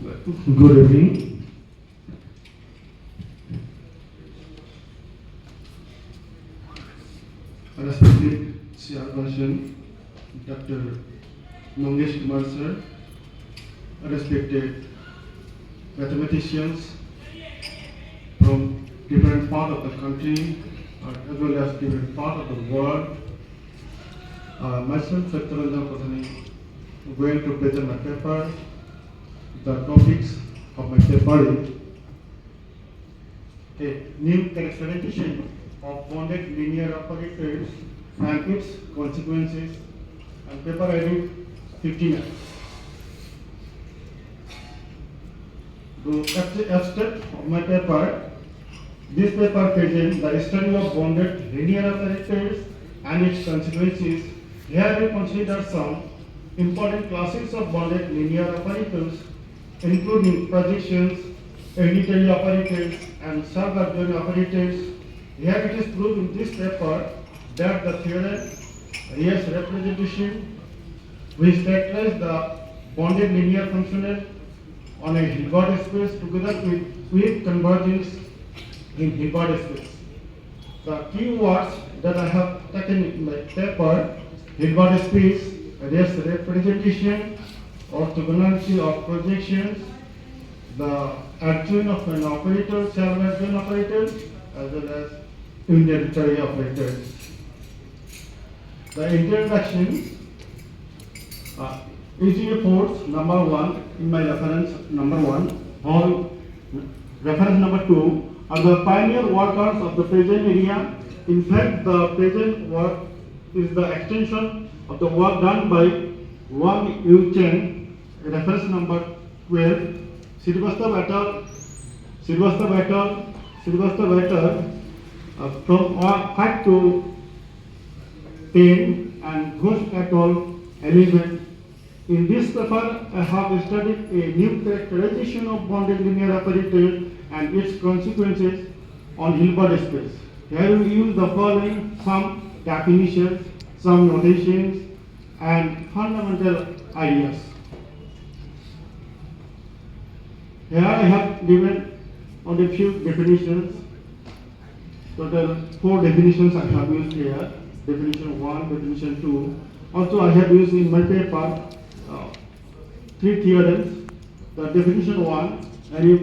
Good evening. Respected Chairperson Dr. Mangesh Kumar sir, respected mathematicians from different part of the country as well as different part of the world. Myself, Dr. Ranjan Pradhani, going to present my paper. The topics of my paper is a new characterization of bonded linear operators and its consequences, and paper ID 59. The abstract of my paper, this paper presents the study of bonded linear operators and its consequences. Here we consider some important classes of bonded linear operators, including projections, unitary operators, and sub-adjoint operators. Here it is proved in this paper that the theorem Reyes representation, which characterizes the bonded linear functional on a Hilbert space together with convergence in Hilbert space. The key words that I have taken in my paper: Hilbert space, Reyes representation, orthogonality of projections, the adjoint of an operator, sub-adjoint operators, as well as unitary operators. The introduction, EGA force number 1 in my reference number 1 or reference number 2 are the pioneer workers of the present area. In fact, the present work is the extension of the work done by Wang Yu-Chen, reference number 12, Srivastava et al. From 5 to 10 and Ghosh et al. 11. In this paper, I have studied a new characterization of bonded linear operator and its consequences on Hilbert space. Here we use the following: some definitions, some notations, and fundamental ideas. Here I have given on a few definitions. Total 4 definitions I have used here. Definition 1, definition 2. Also I have used in my paper 3 theorems. The definition 1, any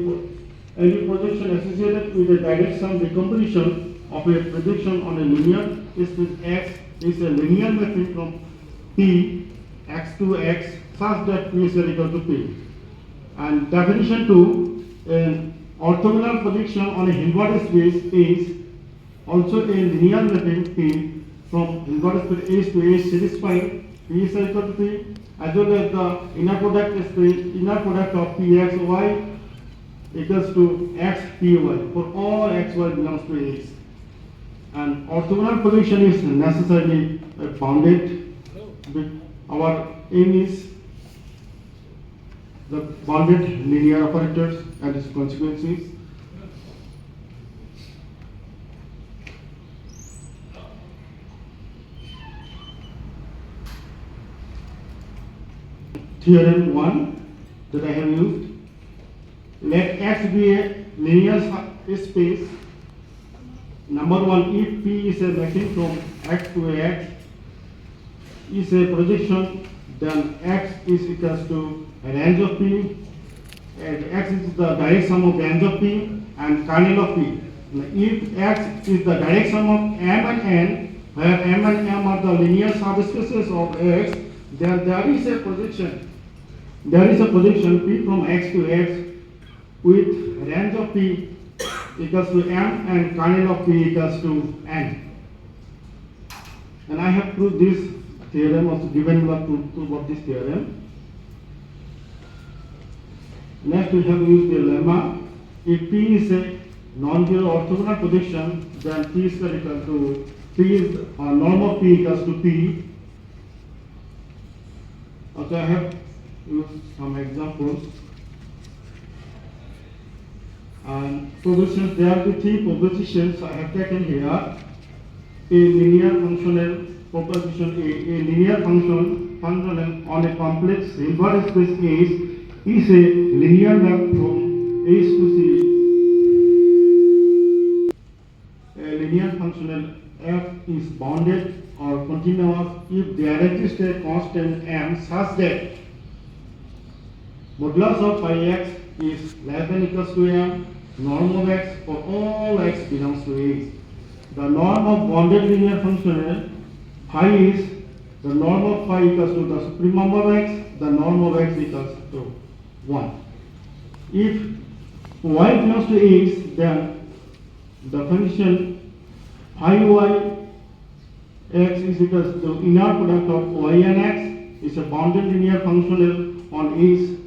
projection associated with a direct sum decomposition of a projection on a linear space X is a linear mapping from P X to X such that P is equal to P. And definition 2, an orthogonal projection on a Hilbert space is also a linear mapping P from Hilbert space A to A satisfying P is equal to P, as well as the inner product of Px y equals to X Py for all X y belongs to A. And orthogonal projection is necessarily bounded. Our aim is the bounded linear operators and its consequences. Theorem 1 that I have used. Let X be a linear space. Number 1, if P is a mapping from X to X is a projection, then X is equals to a range of P, and X is the direct sum of range of P and kernel of P. If X is the direct sum of M and N, where M and M are the linear subspaces of X, then there is a projection. There is a projection P from X to X with range of P equals to M and kernel of P equals to N. And I have proved this theorem, also given the proof of this theorem. Next we have used the lemma. If P is a non-zero orthogonal projection, then P is equal to P is norm of P equals to P. Also I have used some examples. And propositions, there are the 3 propositions I have taken here. A linear functional proposition A linear function on a complex Hilbert space is is a linear map from A to C. A linear functional f is bounded or continuous if there exists a constant m such that modulus of phi x is less than equals to m, norm of x for all x belongs to A. The norm of bounded linear functional phi is the norm of phi equals to the supreme number of x, the norm of x equals to 1. If y belongs to X, then the function phi y x is equals to inner product of y and x is a bounded linear functional on X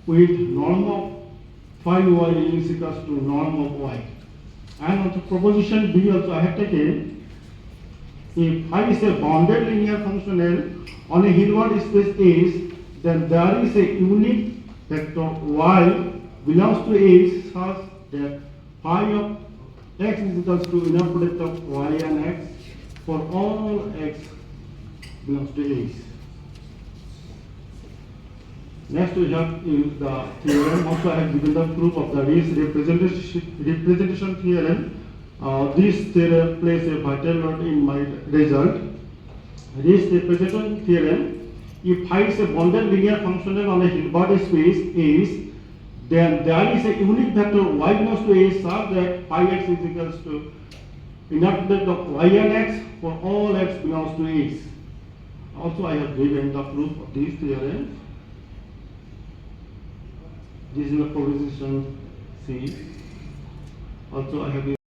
with norm of phi y is equals to norm of y. And on the proposition B also I have taken, if phi is a bounded linear functional on a Hilbert space S, then there is a unique vector y belongs to X such that phi of x is equals to inner product of y and x for all x belongs to X. Next we have in the theorem, also I have given the proof of the Riesz representation theorem. This theorem plays a vital role in my result. Riesz representation theorem, if phi is a bounded linear functional on a Hilbert space S, then there is a unique vector y belongs to A such that phi x is equals to inner product of y and x for all x belongs to X. Also I have given the proof of this theorem. This is the proposition C. Also I have